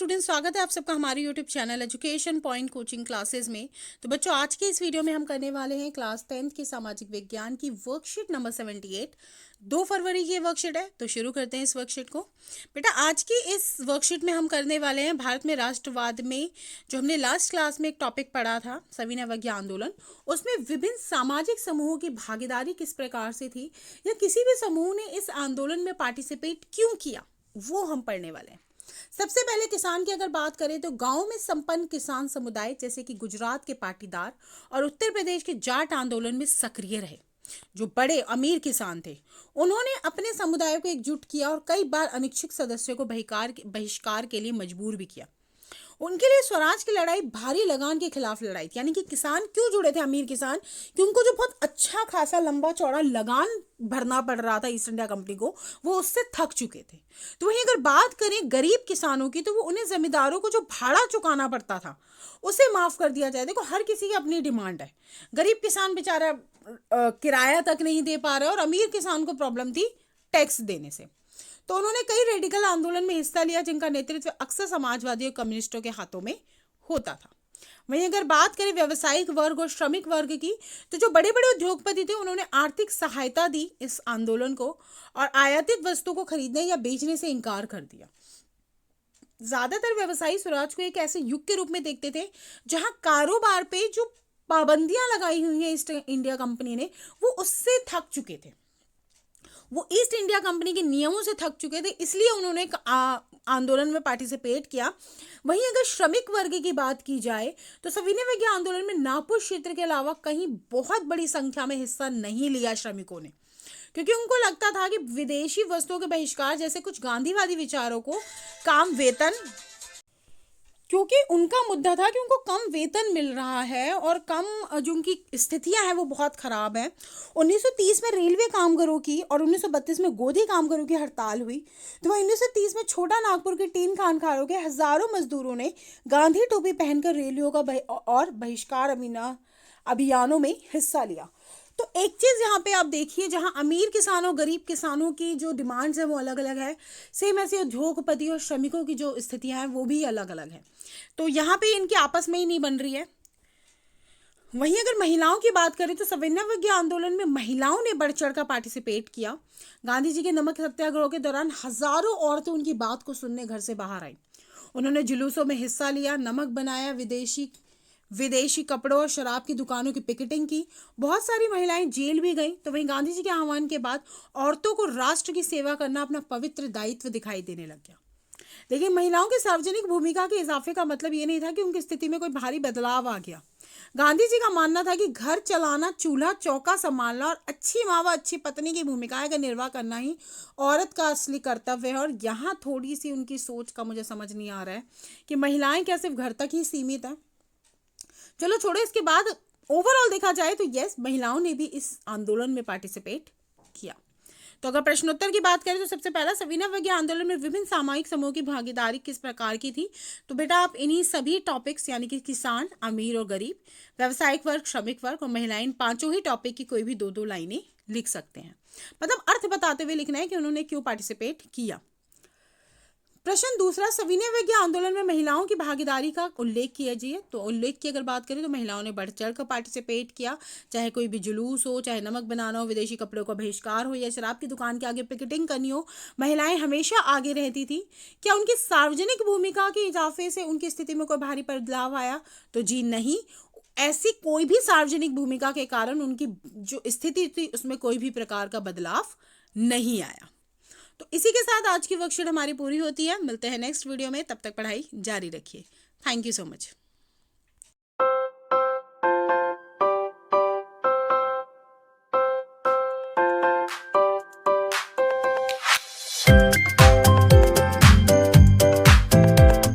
Student, स्वागत है आप सबका हमारे YouTube channel education point coaching classes में। तो बच्चों, आज के इस वीडियो में हम करने वाले हैं क्लास 10th की सामाजिक विज्ञान की वर्कशीट नंबर 78। 2 फरवरी की वर्कशीट है, तो शुरू करते हैं इस वर्कशीट को। बेटा, आज की इस वर्कशीट में हम करने वाले हैं भारत में राष्ट्रवाद में, जो हमने लास्ट क्लास में एक टॉपिक पढ़ा था सविनय अवज्ञा आंदोलन, उसमें विभिन्न सामाजिक समूहों की भागीदारी किस प्रकार से थी या किसी भी समूह ने इस आंदोलन में पार्टिसिपेट क्यों किया, वो हम पढ़ने वाले हैं। सबसे पहले किसान की अगर बात करें तो गांव में संपन्न किसान समुदाय जैसे कि गुजरात के पाटीदार और उत्तर प्रदेश के जाट आंदोलन में सक्रिय रहे। जो बड़े अमीर किसान थे, उन्होंने अपने समुदाय को एकजुट किया और कई बार अनिच्छुक सदस्यों को बहिष्कार के लिए मजबूर भी किया। उनके लिए स्वराज की लड़ाई भारी लगान के खिलाफ लड़ाई थी। यानी कि किसान क्यों जुड़े थे, अमीर किसान, कि उनको जो बहुत अच्छा खासा लंबा चौड़ा लगान भरना पड़ रहा था ईस्ट इंडिया कंपनी को, वो उससे थक चुके थे। तो वहीं अगर बात करें गरीब किसानों की, तो वो उन्हें जमींदारों को जो भाड़ा चुकाना पड़ता था उसे माफ कर दिया जाए। देखो, हर किसी की अपनी डिमांड है। गरीब किसान बेचारा किराया तक नहीं दे पा रहा और अमीर किसान को प्रॉब्लम थी टैक्स देने से। तो उन्होंने कई रेडिकल आंदोलन में हिस्सा लिया, जिनका नेतृत्व अक्सर समाजवादी और कम्युनिस्टों के हाथों में होता था। वहीं अगर बात करें व्यावसायिक वर्ग और श्रमिक वर्ग की, तो जो बड़े बड़े उद्योगपति थे, उन्होंने आर्थिक सहायता दी इस आंदोलन को और आयातित वस्तु को खरीदने या बेचने से इनकार कर दिया। ज्यादातर व्यवसायी स्वराज को एक ऐसे युग के रूप में देखते थे जहां कारोबार पे जो पाबंदियां लगाई हुई हैं ईस्ट इंडिया कंपनी ने, वो उससे थक चुके थे। वो ईस्ट इंडिया कंपनी के नियमों से थक चुके थे, इसलिए उन्होंने आंदोलन में पार्टिसिपेट किया। वहीं अगर श्रमिक वर्ग की बात की जाए तो सविनय अवज्ञा आंदोलन में नागपुर क्षेत्र के अलावा कहीं बहुत बड़ी संख्या में हिस्सा नहीं लिया श्रमिकों ने, क्योंकि उनको लगता था कि विदेशी वस्तुओं के बहिष्कार जैसे कुछ गांधीवादी विचारों को कम वेतन, क्योंकि उनका मुद्दा था कि उनको कम वेतन मिल रहा है और कम जो उनकी स्थितियां हैं वो बहुत खराब हैं। 1930 में रेलवे कामगारों की और 1932 में गोदी कामगारों की हड़ताल हुई। तो वह 1930 में छोटा नागपुर के टीन खानखारों के हजारों मजदूरों ने गांधी टोपी पहनकर रैलियों का और बहिष्कार अभियानों में हिस्सा लिया। तो एक चीज़ यहाँ पे आप देखिए, जहाँ अमीर किसानों गरीब किसानों की जो डिमांड्स है वो अलग अलग है, सेम ऐसे उद्योगपति और श्रमिकों की जो स्थितियां हैं वो भी अलग अलग है। तो यहाँ पे इनकी आपस में ही नहीं बन रही है। वहीं अगर महिलाओं की बात करें तो सविनय अवज्ञा आंदोलन में महिलाओं ने बढ़ चढ़ कर पार्टिसिपेट किया। गांधी जी के नमक सत्याग्रह के दौरान हजारों औरतें उनकी बात को सुनने घर से बाहर आई। उन्होंने जुलूसों में हिस्सा लिया, नमक बनाया, विदेशी कपड़ों और शराब की दुकानों की पिकेटिंग की। बहुत सारी महिलाएं जेल भी गईं। तो वहीं गांधी जी के आह्वान के बाद औरतों को राष्ट्र की सेवा करना अपना पवित्र दायित्व दिखाई देने लग गया। लेकिन महिलाओं की सार्वजनिक भूमिका के इजाफे का मतलब ये नहीं था कि उनकी स्थिति में कोई भारी बदलाव आ गया। गांधी जी का मानना था कि घर चलाना, चूल्हा चौका संभालना और अच्छी माँ व अच्छी पत्नी की भूमिकाएं का निर्वाह करना ही औरत का असली कर्तव्य है। और यहाँ थोड़ी सी उनकी सोच का मुझे समझ नहीं आ रहा है कि महिलाएं क्या सिर्फ घर तक ही सीमित है। चलो छोड़ो, इसके बाद ओवरऑल देखा जाए तो यस, महिलाओं ने भी इस आंदोलन में पार्टिसिपेट किया। तो अगर प्रश्नोत्तर की बात करें तो सबसे पहला, सविनय अवज्ञा आंदोलन में विभिन्न सामाजिक समूह की भागीदारी किस प्रकार की थी। तो बेटा, आप इन्हीं सभी टॉपिक्स यानी कि किसान, अमीर और गरीब, व्यावसायिक वर्ग, श्रमिक वर्ग और महिलाएं, इन पांचों ही टॉपिक की कोई भी दो दो लाइनें लिख सकते हैं। मतलब अर्थ बताते हुए लिखना है कि उन्होंने क्यों पार्टिसिपेट किया। प्रश्न दूसरा, सविनय अवज्ञा आंदोलन में महिलाओं की भागीदारी का उल्लेख कीजिए। तो उल्लेख की अगर बात करें तो महिलाओं ने बढ़ चढ़ कर पार्टिसिपेट किया, चाहे कोई भी जुलूस हो, चाहे नमक बनाना हो, विदेशी कपड़ों का बहिष्कार हो या शराब की दुकान के आगे पिकेटिंग करनी हो, महिलाएं हमेशा आगे रहती थी। क्या उनकी सार्वजनिक भूमिका के इजाफे से उनकी स्थिति में कोई भारी बदलाव आया? तो जी नहीं, ऐसी कोई भी सार्वजनिक भूमिका के कारण उनकी जो स्थिति थी उसमें कोई भी प्रकार का बदलाव नहीं आया। तो इसी के साथ आज की वर्कशीट हमारी पूरी होती है। मिलते हैं नेक्स्ट वीडियो में, तब तक पढ़ाई जारी रखिए। Thank you so much.